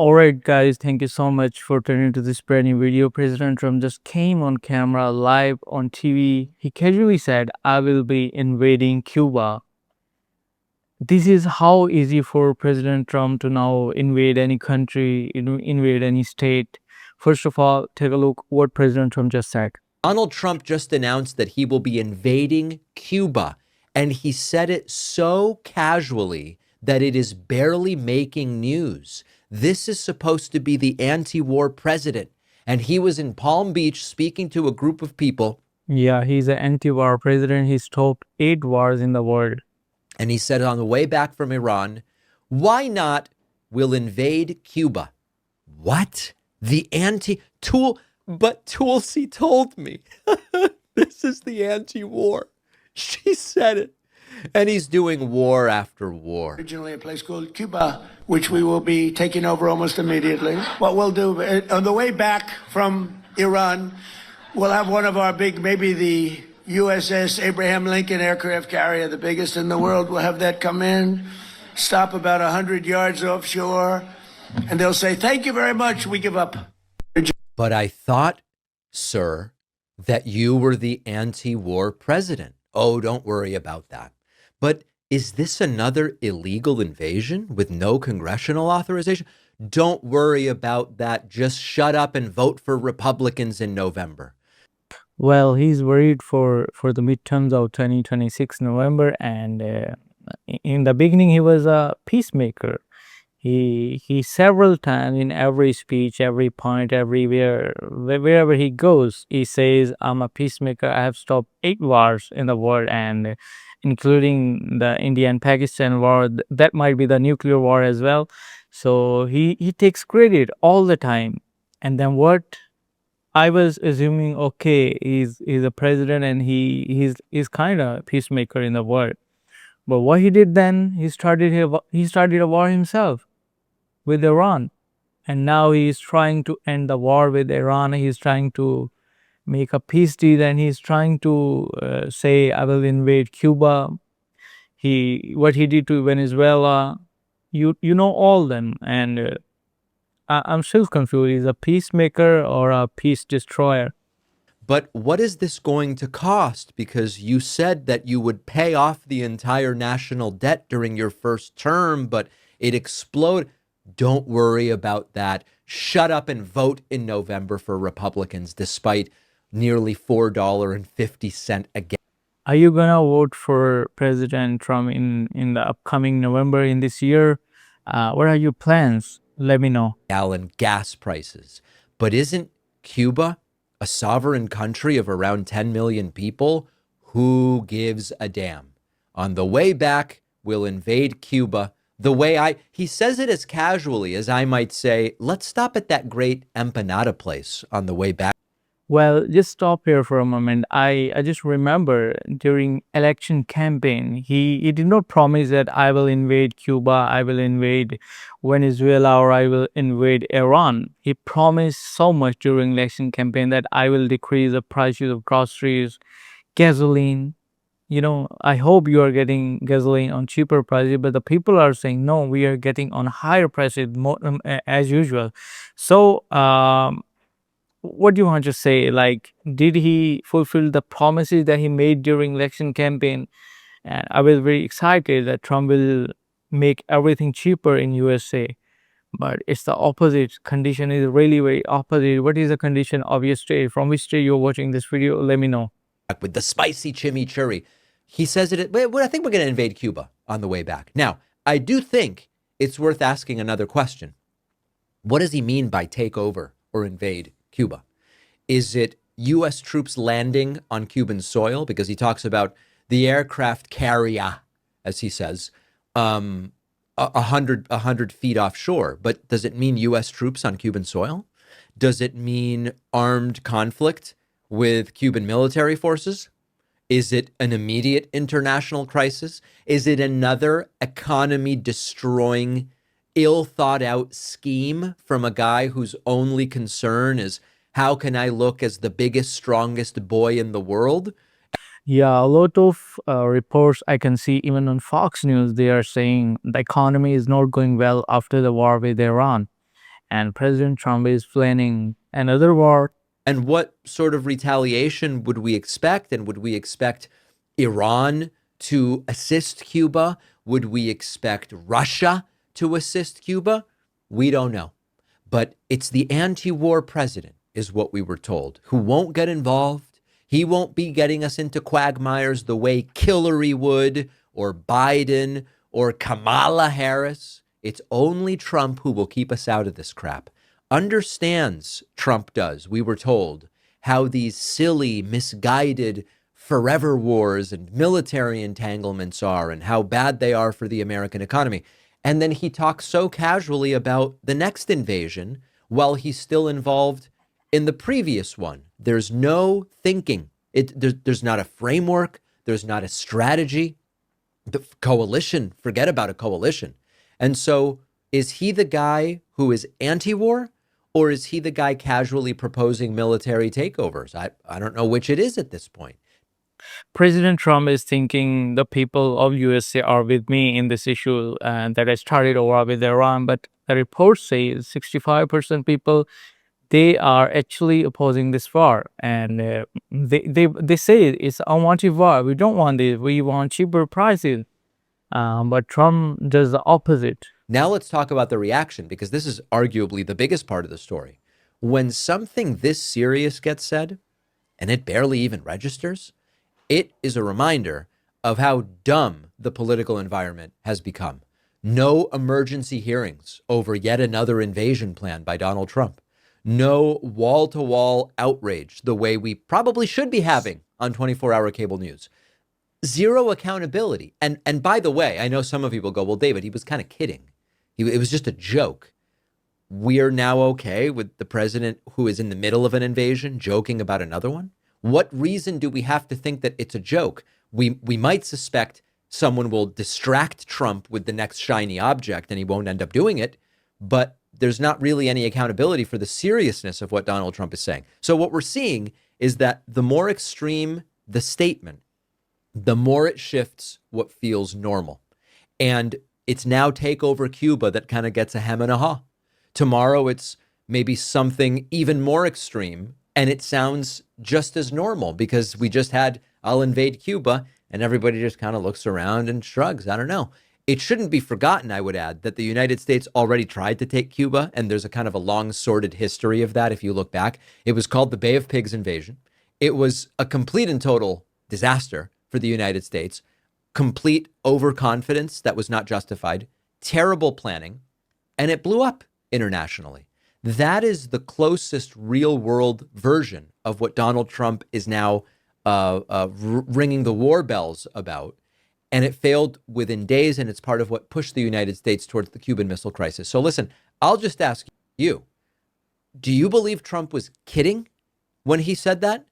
Alright guys, thank you so much for turning to this brand new video. President Trump just came on camera live on TV. He casually said, I will be invading Cuba. This is how easy for President Trump to now invade any country, invade any state. First of all, take a look what President Trump just said. Donald Trump just announced that he will be invading Cuba, and he said it so casually that it is barely making news. This is supposed to be the anti-war president, and he was in Palm Beach speaking to a group of people. Yeah, he's an anti-war president. He stopped 8 wars in the world. And he said on the way back from Iran, why not? We'll invade Cuba. What? The anti-tool? But Tulsi told me this is the anti-war. She said it. And he's doing war after war. Originally a place called Cuba, which we will be taking over almost immediately. What we'll do, on the way back from Iran, we'll have one of our big, maybe the USS Abraham Lincoln aircraft carrier, the biggest in the world. We'll have that come in, stop about 100 yards offshore, and they'll say, thank you very much, we give up. But I thought, sir, that you were the anti-war president. Oh, don't worry about that. But is this another illegal invasion with no congressional authorization? Don't worry about that. Just shut up and vote for Republicans in November. Well, he's worried for the midterms of 2026 November, and in the beginning he was a peacemaker. He several times in every speech, every point, everywhere, wherever he goes, he says, I'm a peacemaker. I have stopped 8 wars in the world, and including the India and Pakistan war. That might be the nuclear war as well. So he takes credit all the time. And then what? I was assuming, okay, he's a president and he's kind of peacemaker in the world. But what he did then, he started a war himself with Iran, and now he is trying to end the war with Iran. He's trying to make a peace deal, and he's trying to say, I will invade Cuba. What he did to Venezuela, you know all them, and I'm still confused. Is a peacemaker or a peace destroyer? But what is this going to cost? Because you said that you would pay off the entire national debt during your first term, but it exploded. Don't worry about that. Shut up and vote in November for Republicans, despite nearly $4.50 again. Are you gonna vote for President Trump in the upcoming November in this year? What are your plans? Let me know. Gallon gas prices. But isn't Cuba a sovereign country of around 10 million people? Who gives a damn? On the way back, we'll invade Cuba. He says it as casually as I might say, let's stop at that great empanada place on the way back. Well, just stop here for a moment. I just remember during election campaign, he did not promise that I will invade Cuba, I will invade Venezuela, or I will invade Iran. He promised so much during election campaign that I will decrease the prices of groceries, gasoline. I hope you are getting gasoline on cheaper prices, but the people are saying, no, we are getting on higher prices as usual. So, what do you want to say? Like, did he fulfill the promises that he made during election campaign? And I was very excited that Trump will make everything cheaper in USA. But it's the opposite. Condition is really very opposite. What is the condition of your state? From which state you're watching this video? Let me know. With the spicy chimichurri. He says it, I think we're going to invade Cuba on the way back. Now, I do think it's worth asking another question. What does he mean by take over or invade Cuba? Is it U.S. troops landing on Cuban soil? Because he talks about the aircraft carrier, as he says, 100 feet offshore. But does it mean U.S. troops on Cuban soil? Does it mean armed conflict with Cuban military forces? Is it an immediate international crisis? Is it another economy destroying, ill thought out scheme from a guy whose only concern is how can I look as the biggest, strongest boy in the world? Yeah, a lot of reports I can see even on Fox News, they are saying the economy is not going well after the war with Iran. and President Trump is planning another war. And what sort of retaliation would we expect? And would we expect Iran to assist Cuba? Would we expect Russia to assist Cuba? We don't know. But it's the anti war president, is what we were told, who won't get involved. He won't be getting us into quagmires the way Hillary would, or Biden, or Kamala Harris. It's only Trump who will keep us out of this crap. Understands, Trump does, we were told, how these silly, misguided forever wars and military entanglements are and how bad they are for the American economy. And then he talks so casually about the next invasion while he's still involved in the previous one. There's no thinking. There's not a framework. There's not a strategy. The coalition, forget about a coalition. And so is he the guy who is anti-war, or is he the guy casually proposing military takeovers? I don't know which it is at this point. President Trump is thinking the people of USA are with me in this issue that I started over with Iran, but the report says 65% people, they are actually opposing this war, and they say it's unwanted war. We don't want this. We want cheaper prices. But Trump does the opposite. Now let's talk about the reaction, because this is arguably the biggest part of the story. When something this serious gets said, and it barely even registers, it is a reminder of how dumb the political environment has become. No emergency hearings over yet another invasion plan by Donald Trump. No wall-to-wall outrage the way we probably should be having on 24-hour cable news. Zero accountability. And by the way, I know some of you will go, well, David, he was kind of kidding. It was just a joke. We're now okay with the president who is in the middle of an invasion joking about another one? What reason do we have to think that it's a joke? We might suspect someone will distract Trump with the next shiny object and he won't end up doing it, but there's not really any accountability for the seriousness of what Donald Trump is saying. So what we're seeing is that the more extreme the statement, the more it shifts what feels normal. And it's now take over Cuba that kind of gets a hem and a haw. Tomorrow it's maybe something even more extreme, and it sounds just as normal because we just had I'll invade Cuba and everybody just kind of looks around and shrugs. I don't know. It shouldn't be forgotten, I would add, that the United States already tried to take Cuba, and there's a kind of a long sordid history of that if you look back. It was called the Bay of Pigs invasion. It was a complete and total disaster for the United States, complete overconfidence that was not justified, terrible planning, and it blew up internationally. That is the closest real world version of what Donald Trump is now ringing the war bells about. And it failed within days, and it's part of what pushed the United States towards the Cuban Missile Crisis. So listen, I'll just ask you, do you believe Trump was kidding when he said that?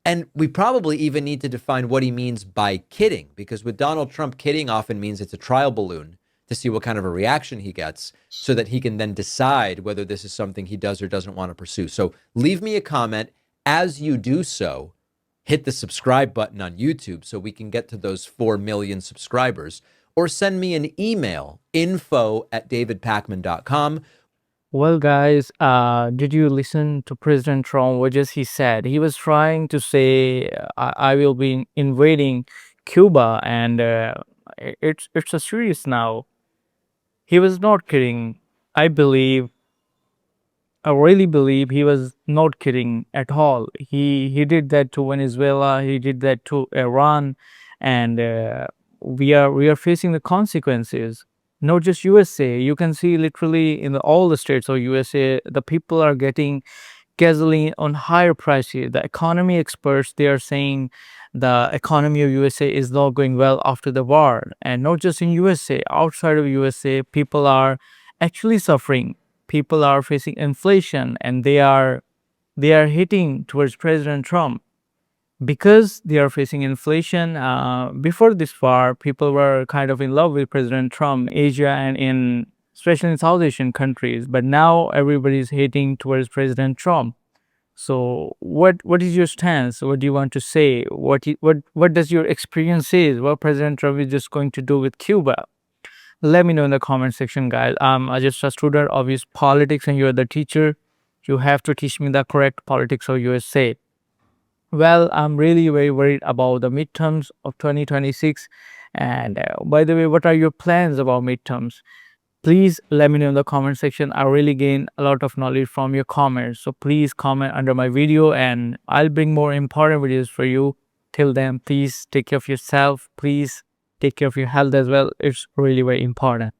And we probably even need to define what he means by kidding, because with Donald Trump, kidding often means it's a trial balloon to see what kind of a reaction he gets so that he can then decide whether this is something he does or doesn't want to pursue. So leave me a comment. As you do so, hit the subscribe button on YouTube so we can get to those 4 million subscribers, or send me an email, info@davidpakman.com. Well, guys, did you listen to President Trump? What just he said? He was trying to say, I will be invading Cuba, and it's a serious now. He was not kidding. I really believe he was not kidding at all. He did that to Venezuela. He did that to Iran, and we are facing the consequences. Not just USA. You can see literally in all the states of USA, the people are getting gasoline on higher prices. The economy experts, they are saying the economy of USA is not going well after the war. And not just in USA, outside of USA, people are actually suffering. People are facing inflation, and they are hitting towards President Trump because they are facing inflation. Before this war, people were kind of in love with President Trump, Asia, and especially in South Asian countries. But now everybody is hating towards President Trump. So what is your stance? What do you want to say? What does your experience say? What President Trump is just going to do with Cuba? Let me know in the comment section, guys. I'm just a student of US politics and you're the teacher. You have to teach me the correct politics of USA. Well, I'm really very worried about the midterms of 2026. And by the way, what are your plans about midterms? Please let me know in the comment section. I really gain a lot of knowledge from your comments. So please comment under my video and I'll bring more important videos for you. Till then, please take care of yourself. Please take care of your health as well. It's really very important.